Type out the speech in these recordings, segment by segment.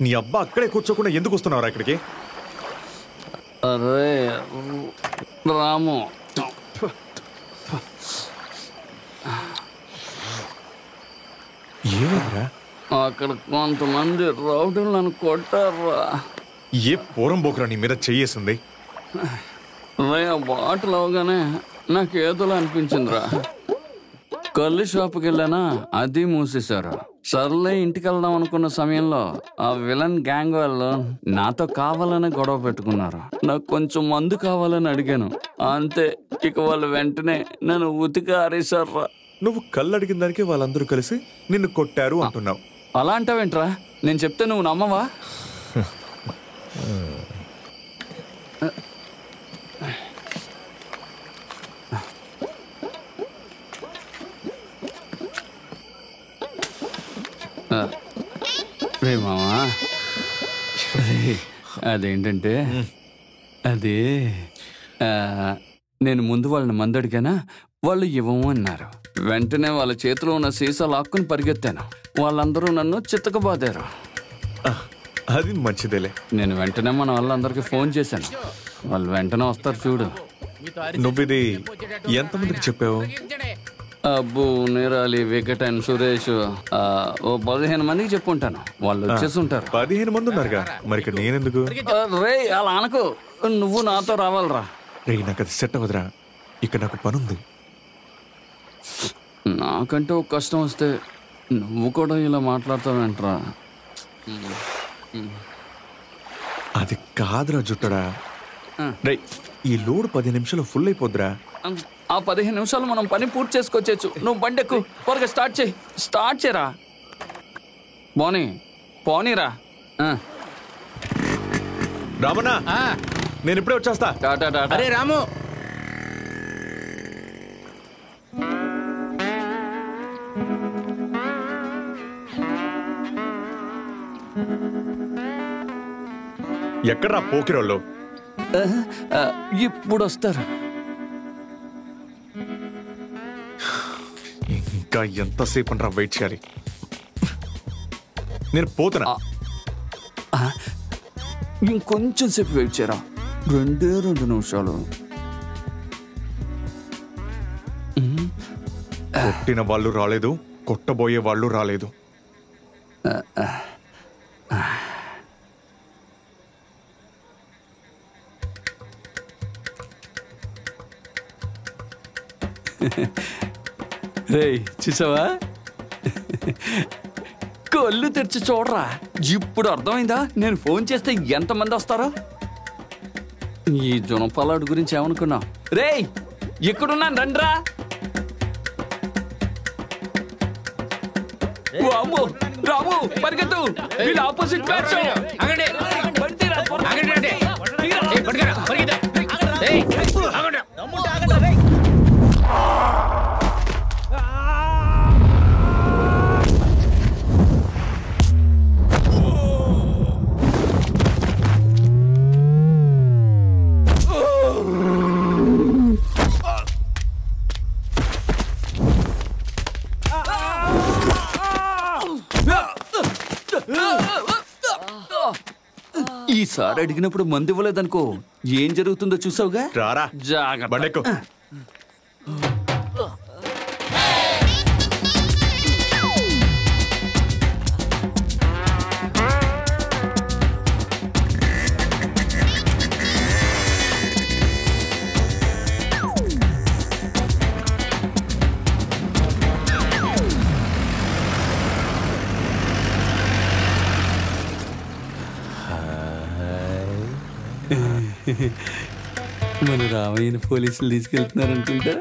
నీ అబ్బా అక్కడే కూర్చోకుండా ఎందుకు వస్తున్నావురా ఇక్కడికి? అరే రాము, ఏమైందిరా? అక్కడ కొంతమంది రౌడీలు నన్ను కొట్టారా. ఏ పూరం బోకురా నీ మీద చెయ్యేసింది? రే ఆ బాటిల్ అవగానే నాకు ఏదోలా అనిపించిందిరా. కళ్ళు షాప్కి వెళ్ళానా, అది మూసేశారు. సర్లే ఇంటికి వెళ్దాం అనుకున్న సమయంలో ఆ విలన్ గ్యాంగ్ వాళ్ళు నాతో కావాలని గొడవ పెట్టుకున్నారు. నాకు కొంచెం మందు కావాలని అడిగాను, అంతే. ఇక వాళ్ళు వెంటనే నన్ను ఉతికి ఆరేశారా. నువ్వు కళ్ళు అడిగిన దానికి వాళ్ళందరూ కలిసి నిన్ను కొట్టారు అంటున్నావు. అలా అంటావేంట్రా? నేను చెప్తే నువ్వు నమ్మవా? రే మామా, అదేంటంటే అది నేను ముందు వాళ్ళని మందు అడిగానా, వాళ్ళు ఇవ్వము అన్నారు. వెంటనే వాళ్ళ చేతిలో ఉన్న సీసా లాక్కుని పరిగెత్తాను. వాళ్ళందరూ నన్ను చిత్తకబాదారు. అది మంచిదేలే. నేను వెంటనే మన వాళ్ళందరికీ ఫోన్ చేశాను. వాళ్ళు వెంటనే వస్తారు చూడు. నువ్విది ఎంతమందికి చెప్పావు? అబ్బు, నీరాలి, వికట్ అండ్ సురేష్, ఓ 15 మందికి చెప్పుంటాను. వాళ్ళు వచ్చేసి ఉంటారు. 15 మంది ఉన్నారుగా, మరి ఇక్కడ నేనెందుకు? రే అలా అనకు, నువ్వు నాతో రావాలరా. రే నాకు అది సెట్ అవ్వదురా, ఇక్కడ నాకు పనుంది. నాకంటే ఒక కష్టం వస్తే నువ్వు కూడా ఇలా మాట్లాడతావేంట్రా? అది కాదురా జుట్టడా. రే ఈ లోడ్ 10 నిమిషాలు ఫుల్ అయిపోద్దురా. ఆ 15 నిమిషాలు మనం పని పూర్తి చేసుకొచ్చేచ్చు. నువ్వు బండెక్కు, త్వరగా స్టార్ట్ చేయరా. పోనీరా. రామన్నా, నేను ఇప్పుడే వచ్చేస్తా. టాటా టాటా. అరే రాము, ఎక్కడ్రా పోకిరోళ్ళు? ఇప్పుడు వస్తారు. ఇంకా ఎంతసేపు అంటారా వెయిట్ చేయాలి? నేను పోతున్నా. ఇంకొంచెం సేపు వెయిట్ చేయరా. 2 నిమిషాలు. కొట్టిన వాళ్ళు రాలేదు, కొట్టబోయే వాళ్ళు రాలేదు. రేయ్ చూసావా, కళ్ళు తెరిచి చూడరా. ఇప్పుడు అర్థమైందా నేను ఫోన్ చేస్తే ఎంతమంది వస్తారో? ఈ జునపాలాడు గురించి ఏమనుకున్నావు? రేయ్ ఎక్కడున్నాను రండ్రా. రాము పరిగెత్తు, వీళ్ళు ఆపోజిట్ బ్యాచ్. ఈసారి అడిగినప్పుడు మందు ఇవ్వలేదనుకో ఏం జరుగుతుందో చూసావుగా. రారా, జాగ్రత్త. మన రామయ్యని పోలీసులు తీసుకెళ్తున్నారనుకుంటా.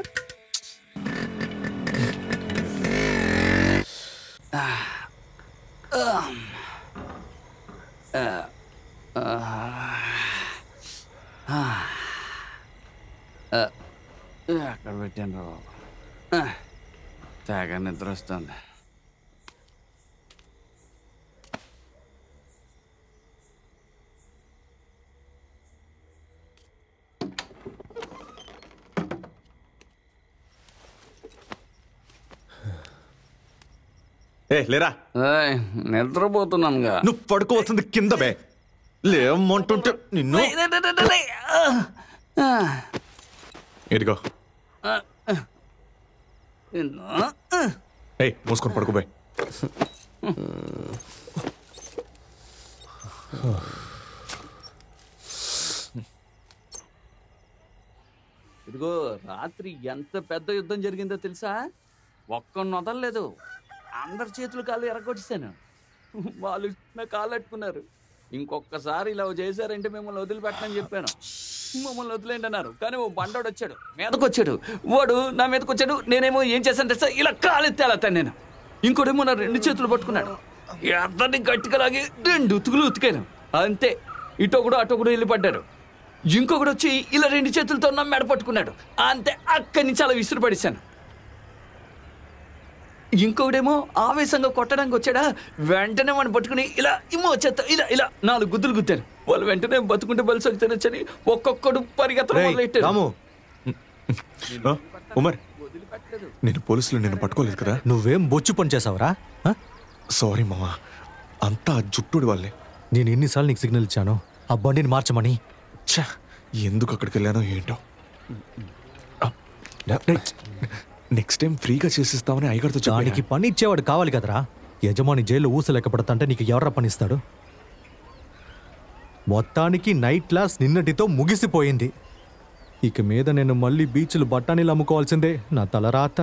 అక్కడ పెట్టాను రా బాబు, తెగ నిద్ర వస్తుంది. లేరా. నిద్రపోతున్నానుగా. నువ్వు పడుకోవాల్సింది కింద బే. లేమంటుంటే నిన్ను. ఎదిగో మూసుకొని పడుకోబాయ్. ఇదిగో రాత్రి ఎంత పెద్ద యుద్ధం జరిగిందో తెలుసా? ఒక్కడిని వదలలేదు. అందరి చేతులు కాళ్ళు ఎరగొట్టేశాను. వాళ్ళు నా కాళ్ళు అట్టుకున్నారు. ఇంకొకసారి ఇలా చేశారంటే మిమ్మల్ని వదిలిపెట్టనని చెప్పాను. మమ్మల్ని వదిలేండి అన్నారు. కానీ ఓ బండోడు వచ్చాడు, మీదకి వచ్చాడు. వాడు నా మీదకి వచ్చాడు. నేనేమో ఏం చేశాను సార్, ఇలా కాలు ఎత్తేస్తాను నేను. ఇంకోటేమో నా 2 చేతులు పట్టుకున్నాడు. అతన్ని గట్టిగా లాగి 2 ఉతుకులు ఉతికాను. అంతే. ఇటొకడు అటొకడు వెళ్ళి పడ్డారు. ఇంకొకడు వచ్చి ఇలా 2 చేతులతో నా మెడ పట్టుకున్నాడు. అంతే. అక్కడి నుంచి అలా విసురు పడేశాను. ఇంకొకడేమో ఆవేశంగా కొట్టడానికి వచ్చాడా, వెంటనే వాడిని పట్టుకుని ఇలా వచ్చేస్తా ఇలా ఇలా 4 గుద్దులు గుద్దాను. వాళ్ళు వెంటనే బతుకుంటే బలిసొకి తినొచ్చని ఒక్కొక్కడు పరిగెత్తడం మొదలెట్టారు. ఉమర్, నేను పోలీసులు నిన్ను పట్టుకోలేదు కదా. నువ్వేం బొచ్చు పని చేసావురా? సారీ మామా, అంతా జుట్టుడి వాళ్ళే. నేను ఎన్నిసార్లు నీకు సిగ్నల్ ఇచ్చాను ఆ బండిని మార్చమని? ఎందుకు అక్కడికి వెళ్ళానో ఏంటో. నెక్స్ట్ టైం ఫ్రీగా చేసిస్తామని అయ్యగారితో దానికి పని ఇచ్చేవాడు కావాలి కదరా. యజమాని జైల్లో ఊసలెక్క పడతంటే నీకు ఎవరా పనిస్తాడు? మొత్తానికి నైట్ క్లాస్ నిన్నటితో ముగిసిపోయింది. ఇక మీద నేను మళ్ళీ బీచ్లు బఠానీలు అమ్ముకోవాల్సిందే. నా తలరాత.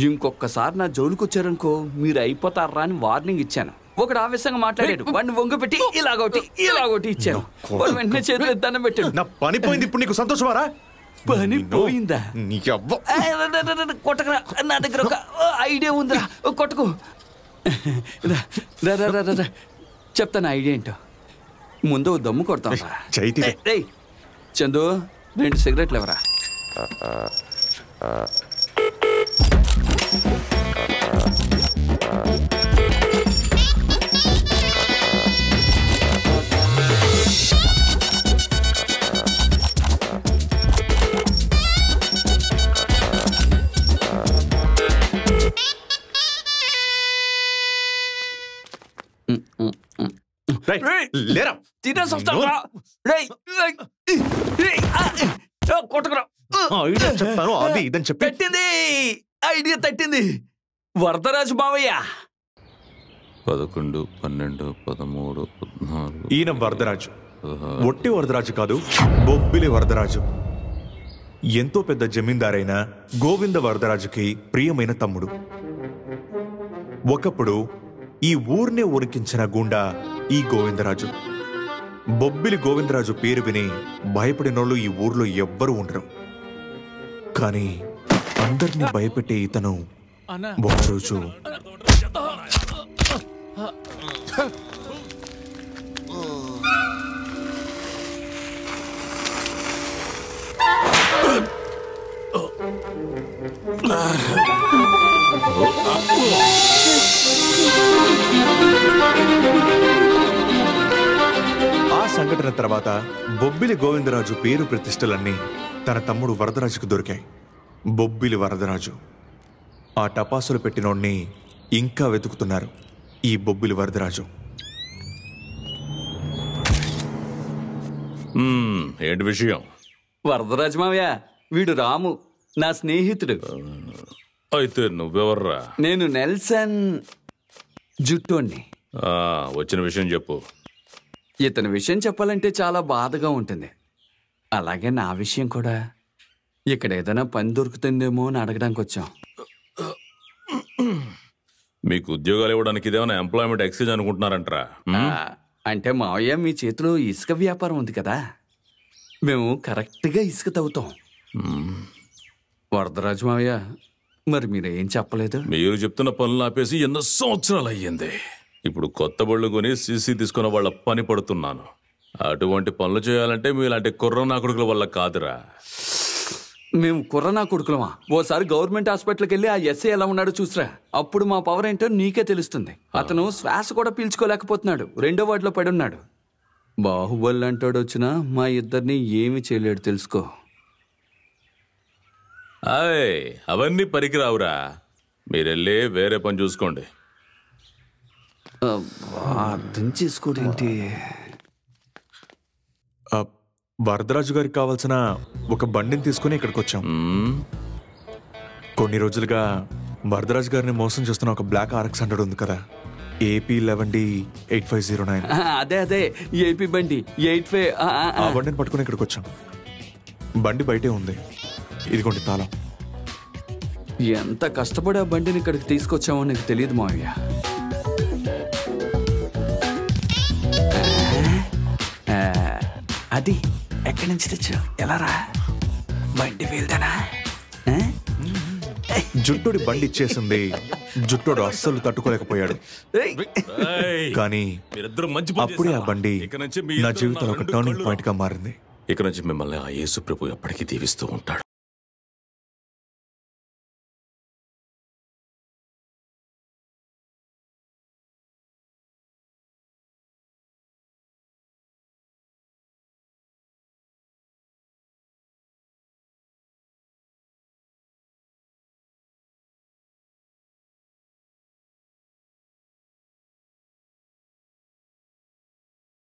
ఇంకొకసారి నా జోలికి వచ్చారనుకో మీరు అయిపోతారా అని వార్నింగ్ ఇచ్చాను. ఒకడు ఆవేశంగా మాట్లాడాడు. వాడిని వంగ పెట్టి ఇలాగొట్టి ఇచ్చాను. వాడు వెంటనే చేతులు దండం పెట్టాడు. నా పని పోయింది. ఇప్పుడు నీకు సంతోషమారా? పని పోయిందా? కొట్టకరా. నా దగ్గర ఒక ఐడియా ఉందిరా, కొట్టకు. చెప్తాను ఐడియా ఏంటో. ముందు దమ్ము కొడతాం. చందు 2 సిగరెట్లు ఎవరా? ఐడియా తట్టింది. వరదరాజు మావయ్య. 11, 12, 13, 14. ఈయన వరదరాజు. ఒట్టి వరదరాజు కాదు, బొబ్బిలి వరదరాజు. ఎంతో పెద్ద జమీందారైన గోవింద వరదరాజుకి ప్రియమైన తమ్ముడు. ఒకప్పుడు ఈ ఊర్నే ఉరికించిన గుండా ఈ గోవిందరాజు. బొబ్బిలి గోవిందరాజు పేరు విని భయపడినోళ్ళు ఈ ఊర్లో ఎవ్వరూ ఉండరు. కానీ అందరినీ భయపెట్టే ఇతను ఒకరోజు ఆ సంఘటన తర్వాత బొబ్బిలి గోవిందరాజు పేరు ప్రతిష్టలన్నీ తన తమ్ముడు వరదరాజుకు దొరికాయి. బొబ్బిలి వరదరాజు. ఆ టపాసులు పెట్టినోడ్ని ఇంకా వెతుకుతున్నారు ఈ బొబ్బిలి వరదరాజు. ఏంటి విషయం? వరదరాజు మావయ్య, వీడు రాము, నా స్నేహితుడు. అయితే నువ్వెవర్రా? నేను నెల్సన్ జుట్టోణ్ణి. వచ్చిన విషయం చెప్పు. ఇతని విషయం చెప్పాలంటే చాలా బాధగా ఉంటుంది. అలాగే నా విషయం కూడా. ఇక్కడ ఏదైనా పని దొరుకుతుందేమో అని అడగడానికి వచ్చాం. మీకు ఉద్యోగాలు ఇవ్వడానికి ఇదేమైనా ఎంప్లాయ్మెంట్ ఎక్స్చేంజ్ అనుకుంటున్నారంటరా? అంటే మావయ్య, మీ చేతిలో ఇసుక వ్యాపారం ఉంది కదా, మేము కరెక్ట్గా ఇసుక తవ్వుతాం. వరదరాజు మావయ్య, మరి మీరేం చెప్పలేదు? మీరు చెప్తున్న పనులు ఆపేసి ఎన్నో సంవత్సరాలు అయ్యింది. ఇప్పుడు కొత్త బళ్ళు కొని సీసీ తీసుకున్న వాళ్ళ పని పడుతున్నాను. అటువంటి పనులు చేయాలంటే మీలాంటి కుర్రనా కొడుకుల వల్ల కాదురా. మేము కుర్రనా కొడుకులమా? ఓసారి గవర్నమెంట్ హాస్పిటల్కి వెళ్ళి ఆ ఎస్ఐ ఎలా ఉన్నాడో చూసిరా. అప్పుడు మా పవర్ ఏంటో నీకే తెలుస్తుంది. అతను శ్వాస కూడా పీల్చుకోలేకపోతున్నాడు. 2వ వార్డులో పడి ఉన్నాడు. బాహుబలి అంటాడు వచ్చినా మా ఇద్దరిని ఏమి చేయలేడు తెలుసుకో. ఆయ్ అవన్నీ పనికిరావురా. మీరెళ్ళి వేరే పని చూసుకోండి. అర్థం చేసుకోడేంటి? వరదరాజు గారికి కావాల్సిన ఒక బండిని తీసుకుని ఇక్కడికి వచ్చాం. కొన్ని రోజులుగా వరదరాజు గారిని మోసం చేస్తున్న ఒక బ్లాక్ RX-100 ఉంది కదా, AP 11D8509. అదే ఏపీ బండి 85. ఆ బండిని పట్టుకుని ఇక్కడికి వచ్చాం. బండి బయటే ఉంది. ఇదిగోండి తాళం. ఎంత కష్టపడి ఆ బండిని ఇక్కడికి తీసుకొచ్చామో నీకు తెలియదు మావయ్య. అది ఎక్కడి నుంచి తెచ్చావు? ఎలా రా? బండి వెళ్తానా? జుట్టోడి బండి ఇచ్చేసింది. జుట్టోడు అస్సలు తట్టుకోలేకపోయాడు. కానీ మీరిద్దరు మంచి పని అప్పుడే ఆ చేశారా? బండి ఇక నుంచి మీ నా ఇద్దరు జీవితంలో ఒక రెండు టర్నింగ్ కళ్ళు. పాయింట్ గా మారింది. ఇక నుంచి మిమ్మల్ని ఆ యేసు ప్రభు ఎప్పటికీ దీవిస్తూ ఉంటాడు.